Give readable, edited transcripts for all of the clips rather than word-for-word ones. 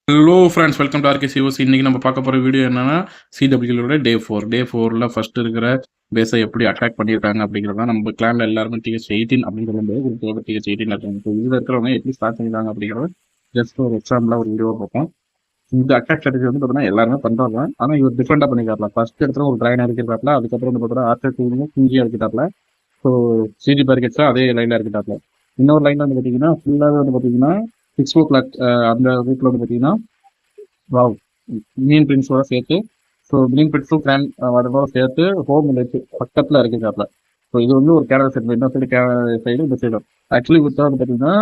Hello friends, welcome to RK COC. இன்னைக்கு நம்ம பார்க்க போகிற வீடியோ என்னன்னா சிடபிள்யூட டே 4 ஃபர்ஸ்ட் இருக்கிற பேஸை எப்படி அட்டாக் பண்ணியிருக்காங்க அப்படிங்கிறத நம்ம கிளான்ல எல்லாருமே TH18 அப்படின்னு சொல்லும்போது குரூப்போட TH18 இருக்காங்க. ஸோ இதில் இருக்கிறவங்க எப்படி ஸ்டார்ட் பண்ணிருக்காங்க அப்படிங்கிறத ஜஸ்ட் ஒரு எக்ஸாம்பிளாக ஒரு வீடியோ பார்ப்போம். இந்த அட்டாக் ஸ்ட்ராட்டஜி வந்து பார்த்தீங்கன்னா எல்லாருமே பண்ணுறாங்க. ஆனால் இவர் டிஃப்ரெண்டாக பண்ணிக்காப்ல. ஃபர்ஸ்ட் இடத்துல ஒரு ட்ராகன் இருக்கிறாப்ல, அதுக்கப்புறம் வந்து பார்த்தீங்கன்னா ஆர்டர் டூலையும் குஞ்சியாக இருக்கிறாப்ல. ஸோ சிஜி பேரிகேட்ஸா அதே லைனில் இருக்கிறாப்ல. இன்னொரு லைனில் வந்து பார்த்தீங்கன்னா ஃபுல்லாகவே வந்து பார்த்தீங்கன்னா 6 o'clock அந்த ரூட்ல வந்து பார்த்தீங்கன்னா வாவ் மீன் பிரின்ஸோட சேர்த்து, ஸோ மீன் பிரின்ஸும் கிராண்ட் அதோட சேர்த்து ஹோம் வில்லேஜ் பக்கத்தில் இருக்கிறாப்ல. ஸோ இது வந்து ஒரு கேரளா சைடு, இன்னொரு சைடு சைடு இந்த சைடு. ஆக்சுவலி இப்போ வந்து பார்த்தீங்கன்னா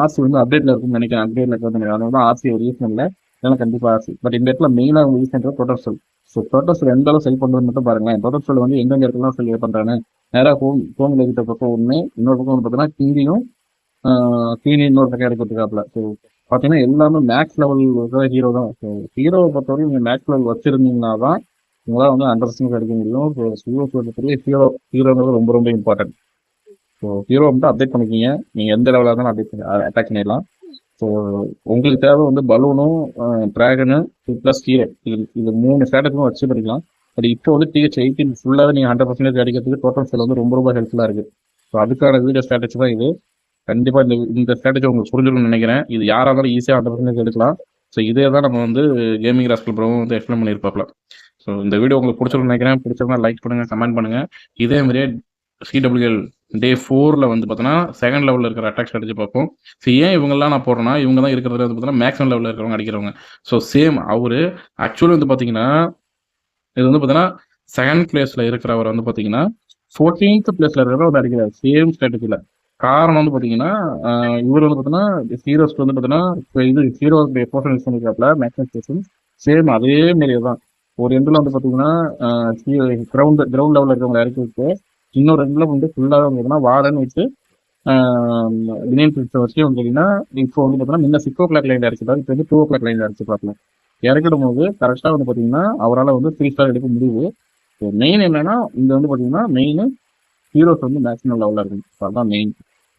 ஆர்சி வந்து அப்டேட்ல இருக்கும்னு நினைக்கிறேன். அப்டேட்ல இருக்கிறது அதனால தான் ஆர்சி ஒரு ரீசன் இல்லை, இதெல்லாம் கண்டிப்பாக ஆர்சி. பட் இந்த இடத்துல மெயினாக அவங்க யூஸ் பண்ணுற total cell. So total cell எந்த அளவு செல் பண்ணுறது மட்டும் பாருங்களேன். டோட்டல் செல் வந்து எந்தெந்த இடத்துல செல் பண்ணுறாங்க. நேராக ஹோம் வில்லேஜ் பக்கம் ஒன்று, இன்னொரு பக்கம் வந்து பார்த்தீங்கன்னா கிங்கியும் கீனி இன்னொரு பக்கம் இறக்கிட்டுருக்காப்ல. ஸோ பார்த்தீங்கன்னா எல்லாமே மேக்ஸ் லெவல் ஹீரோ தான். ஸோ ஹீரோவை பொறுத்தவரைக்கும் நீங்கள் மேக்ஸ் லெவல் வச்சிருந்தீங்கன்னா தான் உங்களால் வந்து 100% கிடைக்க முடியும். ஸோ ஹீரோ பொறுத்தவரை ஹீரோங்கிறது ரொம்ப ரொம்ப இம்பார்ட்டன்ட். ஸோ ஹீரோ மட்டும் அப்டேட் பண்ணிக்கிங்க. நீங்கள் எந்த லெவலாக இருந்தாலும் அட்டாக் பண்ணிடலாம். ஸோ உங்களுக்கு தேவை வந்து பலூனும் டிராகனு ப்ளஸ் ஹீரோ, இது 3 ஸ்ட்ராட்டஜியும் வச்சு பண்ணிக்கலாம். பட் இப்போ வந்து TH18 ஃபுல்லாக நீங்கள் 100% கிடைக்கிறதுக்கு டோட்டல் செல் வந்து ரொம்ப ரொம்ப ஹெல்ப்ஃபுல்லாக இருக்குது. ஸோ அதுக்கான வீடியோ ஸ்ட்ராட்டஜி தான் இது. கண்டிப்பாக இந்த ஸ்ட்ராட்டஜி உங்களுக்கு புரிஞ்சிருக்கும்னு நினைக்கிறேன். இது யாராக இருந்தாலும் ஈஸியாக 100% எடுக்கலாம். ஸோ இதே தான் நம்ம வந்து கேமிங் ராஸ்கல் ப்ரோவும் வந்து எக்ஸ்பிளைன் பண்ணியிருப்பாப்ல. ஸோ இந்த வீடியோ உங்களுக்கு பிடிச்சிருக்கும்னு நினைக்கிறேன். பிடிச்சிருந்தா லைக் பண்ணுங்கள், கமெண்ட் பண்ணுங்கள். இதே மாதிரியே CWL டே 4 வந்து பார்த்தோன்னா செகண்ட் லெவலில் இருக்கிற அட்டாக் ஸ்ட்ராட்டஜி பார்ப்போம். ஸோ ஏன் இவங்கெல்லாம் நான் போடுறேன்னா, இவங்க தான் இருக்கிறதுல வந்து பார்த்தீங்கன்னா மேக்ஸிமம் லெவலில் இருக்கிறவங்க அடிக்கிறவங்க. ஸோ சேம் அவரு ஆக்சுவலி வந்து பார்த்தீங்கன்னா இது வந்து பார்த்தீங்கன்னா செகண்ட் பிளேஸில் இருக்கிறவர் வந்து பார்த்தீங்கன்னா 14th பிளேஸில் இருக்கிறவர் வந்து அடிக்கிறார் சேம் ஸ்ட்ராட்டஜியில். காரணம் வந்து பார்த்தீங்கன்னா இவர் வந்து பார்த்தீங்கன்னா ஹீரோஸ்க்கு வந்து பார்த்தீங்கன்னா இப்போ இது ஹீரோடைய போர்ஷன் யூஸ் பண்ணிருக்காப்ல மேக்ஸிமம் ஸ்டேஷன். சேம் அதே மாரியே தான். ஒரு எண்டில் வந்து பார்த்தீங்கன்னா கிரவுண்ட் லெவலில் இருக்கிறவங்க இறக்கி விட்டு, இன்னொரு எண்டில் வந்து ஃபுல்லாக வந்து பார்த்தீங்கன்னா வார்டன் வச்சு வினயன் பிரிட்ஸை வச்சு வந்து பார்த்தீங்கன்னா இப்போ வந்து பார்த்தீங்கன்னா முன்ன 6 o'clock லைனில் இறக்கிட்டாரு. இப்போ வந்து 2 o'clock லைனில் இறக்கி பார்க்கலாம். இறக்கிடும் போது கரெக்டாக வந்து பார்த்தீங்கன்னா அவரால் வந்து 3 ஸ்டார் எடுக்க முடியுது. ஸோ மெயின் என்னன்னா இங்க வந்து பார்த்தீங்கன்னா மெயின் ஹீரோஸ் வந்து மேக்ஸிமம் லெவலில் இருக்கும். அதுதான் மெயின்.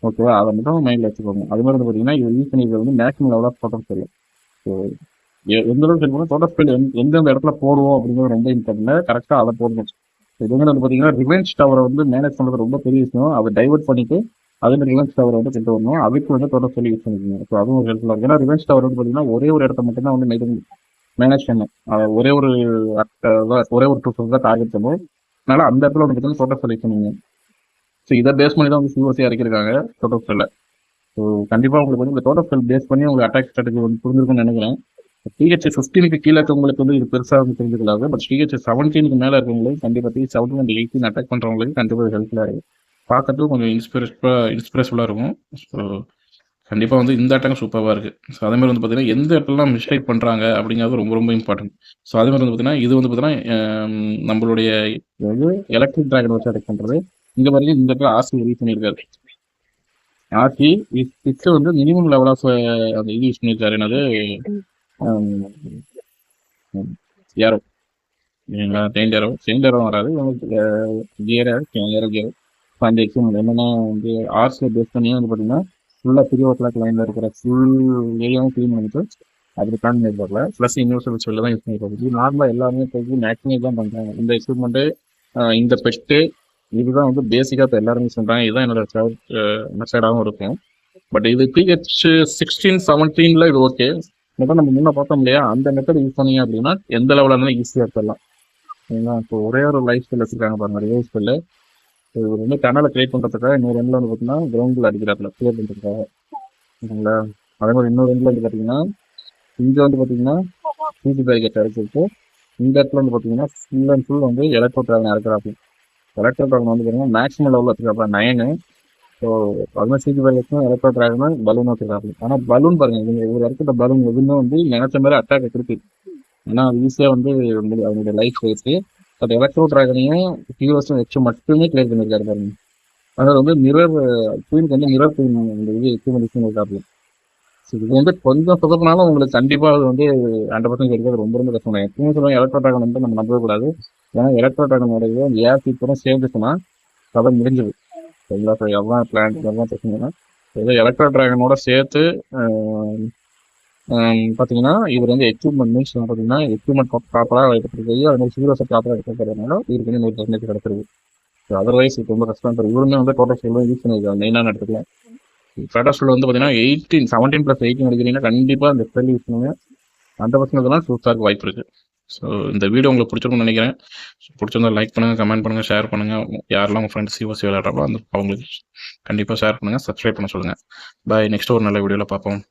ஓகேவா, அதை மட்டும் மைண்டில் வச்சுக்கோங்க. அது மாதிரி வந்து பார்த்தீங்கன்னா இது யூஸ் பண்ணிக்கிறது வந்து மேக்ஸிமம் லெவலாக டோட்டல் ஸ்பெல். ஸோ எந்த அளவுக்கு சொல்லணும் டோட்டல் ஸ்பெல் எந்தெந்த இடத்துல போடுவோம் அப்படிங்கிறது ரொம்ப இம்பார்ட்டன்ட். கரெக்டாக அதை போடணும். இது வந்து பார்த்தீங்கன்னா ரிவெஞ்ச் டவரை வந்து மேனேஜ் பண்ணுறது ரொம்ப பெரிய விஷயம். அதை டைவர்ட் பண்ணிட்டு அதே மாதிரி ரிவெஞ்ச் டவரை வந்து கொண்டு வரணும். அதுக்கு வந்து டோட்டல் ஸ்பெல் யூஸ் பண்ணிக்கோங்க. ஸோ அதுவும் ஒரு ஹெல்ப்ஃபுல்லாக இருக்கும். ஏன்னா ரிவெஞ்ச் டவர் வந்து பார்த்தீங்கன்னா ஒரே ஒரு இடத்த மட்டும் தான் வந்து மேனேஜ் பண்ணும். ஒரே ஒரு டூ தான் டார்கெட் பண்ணும். அதனால அந்த இடத்துல வந்து பார்த்தீங்கன்னா டோட்டல் ஸ்பெல் யூஸ் பண்ணுவீங்க. ஸோ இதை பேஸ் பண்ணி தான் வந்து சிஓசி இறக்கிருக்காங்க டோட்டல் ஸ்பெல்ல. ஸோ கண்டிப்பாக உங்களுக்கு வந்து இந்த டோட்டல் ஸ்பெல் பேஸ் பண்ணி உங்களுக்கு அட்டாக் ஸ்ட்ராட்டஜி வந்து புரிஞ்சிருக்கும்னு நினைக்கிறேன். TH15 கீழே இருக்கவங்களுக்கு வந்து இது பெருசாக வந்து தெரிஞ்சுக்கலாது. பட் TH17 மேலே இருக்கவங்களுக்கு கண்டிப்பாக TH17 and 18 அட்டாக் பண்ணுறவங்களுக்கு கண்டிப்பாக ஹெல்ப்ஃபுல்லாக இருக்கும். பார்க்கறதுக்கு கொஞ்சம் இன்ஸ்பிரேஷனாக இருக்கும். ஸோ கண்டிப்பாக வந்து இந்த அட்டாக் சூப்பராக இருக்குது. ஸோ அதே மாதிரி வந்து பார்த்தீங்கன்னா எந்த இடத்துலலாம் மிஸ்டேக் பண்ணுறாங்க அப்படிங்கிறது ரொம்ப ரொம்ப இம்பார்ட்டன்ட். ஸோ அதே மாதிரி வந்து பார்த்தீங்கன்னா இது வந்து பார்த்தீங்கன்னா நம்மளுடைய எலக்ட்ரிக் டிராகன் வச்சு அட்டாக் பண்ணுறது. இந்த மாதிரி இந்த இடத்துல ஆர்சி ரிலீஸ் பண்ணியிருக்காரு. ஆர்சி வந்து மினிமம் லெவல் ஆஃப் அந்த இது யூஸ் பண்ணியிருக்காரு. என்னது ஏரோ சேஞ்ச் ஏரோ வராது கியரோ. அந்த எக்ஸாம்பிள் என்னன்னா வந்து ஆர்சியை பேஸ் பண்ணி வந்து பார்த்தீங்கன்னா ஃபுல்லாக 3 o'clock லைனில் இருக்கிற ஃபுல் ஏரியாவும் க்ளீன் பண்ணிட்டு அப்படி பிளான் பண்ணியிருப்பாங்க. ப்ளஸ் யூனிவர்சல் சொல்ல தான் யூஸ் பண்ணியிருப்பாங்க. நார்மலாக எல்லாமே மேக்ஸிமம் தான் பண்ணுறாங்க. இந்த எக்யூப்மெண்ட்டு இந்த பெட்டு இதுதான் வந்து பேசிக்காக இப்போ எல்லாருமே சொல்கிறாங்க. இதுதான் என்னோட மெத்தடாகவும் இருக்கும். பட் இது TH16-17 இது ஓகே. மெத்தட் நம்ம முன்னே பார்த்தோம் இல்லையா, அந்த மெத்தட் யூஸ் பண்ணீங்க அப்படின்னா எந்த லெவலில் இருந்தாலும் ஈஸியாக இருக்கலாம். சரிங்களா, இப்போ ஒரே ஒரு லைஃப் ஸ்டைல் வச்சுருக்காங்க பாருங்க, ரிவைவ் ஸ்பெல்லு. இது வந்து டனலை கிரியேட் பண்ணுறதுக்காக இன்னொரு ரெண்டில் வந்து பார்த்தீங்கன்னா கிரவுண்டில் அடிக்கிறாப்புல கிளியர் பண்ணுறதுக்காக. சரிங்களா, அதே மாதிரி இன்னொரு ரெண்டில் வந்து பார்த்தீங்கன்னா இங்கே வந்து பார்த்தீங்கன்னா சிசி பேரிகேட் இறக்கிட்டு இந்த இடத்துல வந்து பார்த்தீங்கன்னா ஃபுல் அண்ட் ஃபுல் வந்து எலக்ட்ரோ டிராகன் இறக்குறாப்புல. எலக்ட்ரோ டிராகன் வந்து பார்த்தீங்கன்னா மேக்ஸிமம் லெவலில் வச்சுருக்காப்புல 9. ஸோ அது மாதிரி சிசி பேரிகேட்டும் எலக்ட்ரோ டிராகனும் பலூன் வச்சுருக்காப்புல. ஆனால் பலூன் பாருங்க, இவங்க ஒரு இடத்துல பலூன் எதுவுமே வந்து நினைச்ச மாதிரி அட்டாக் இருக்கு. ஏன்னா அது ஈஸியாக வந்து அவங்களுடைய லைஃப் போயிடுச்சு. பட் எலக்ட்ரோ டிராகனையும் ஹீரோஸும் வச்சு மட்டுமே கிளியர் பண்ணியிருக்காரு பாருங்க. அதாவது வந்து மிரர் குயினுக்கு வந்து மிரர் குயின் இந்த இது எக்யூமெண்ட் இருக்காப்புல. ஸோ இது வந்து கொஞ்சம் சொதப்பினாலும் உங்களுக்கு கண்டிப்பாக அது வந்து 100% கிடைக்கிறது ரொம்ப ரொம்ப கஷ்டம். எப்பவுமே சொல்லுவாங்க எலக்ட்ரோ டிராகன் வந்து நம்ம நம்பவே கூடாது. ஏன்னா எலக்ட்ரோ டிராகனோடைய ஏர் சீக்கிரம் சேர்ந்துச்சுன்னா கதை முடிஞ்சது. சரிங்களா, ஸோ எல்லாம் பிளான் எல்லாம் பிரச்சனைனா ஏதோ எலக்ட்ரோ டிராகனோட சேர்த்து பார்த்தீங்கன்னா இவர் வந்து எக்யூப்மெண்ட் மீன்ஸ் பார்த்தீங்கன்னா எக்யூப்மெண்ட் ப்ராப்பராக எடுத்துருக்கு, அது மாதிரி சீரியஸாக ப்ராப்பராக எடுத்துக்கிறதுனால இவருக்கு வந்து 100% கிடச்சிருக்கு. ஸோ அதர்வைஸ் இது ரொம்ப கஷ்டம். இப்போ இவருமே வந்து டோட்டல் ஸ்கூலில் யூஸ் பண்ணியிருக்காங்க மெயினான இடத்துல. டோட்டல் ஸ்கூலில் வந்து பார்த்தீங்கன்னா 17+18 எடுக்கிறீங்கன்னா கண்டிப்பாக அந்த ஸ்பெல் யூஸ் பண்ணுங்க. அந்த பசங்களுக்குலாம் சூப்பராக வாய்ப்பு இருக்குது. ஸோ இந்த வீடியோ உங்களுக்கு பிடிச்சிருக்கும்னு நினைக்கிறேன். பிடிச்சிருந்தா லைக் பண்ணுங்கள், கமெண்ட் பண்ணுங்கள், ஷேர் பண்ணுங்கள். யாரெல்லாம் உங்கள் ஃப்ரெண்ட்ஸ் சிஓசி விளையாடுறாங்களோ அவங்களுக்கு கண்டிப்பாக ஷேர் பண்ணுங்கள், சப்ஸ்கிரைப் பண்ண சொல்லுங்கள். பாய். நெக்ஸ்ட் ஒரு நல்ல வீடியோவில் பார்ப்போம்.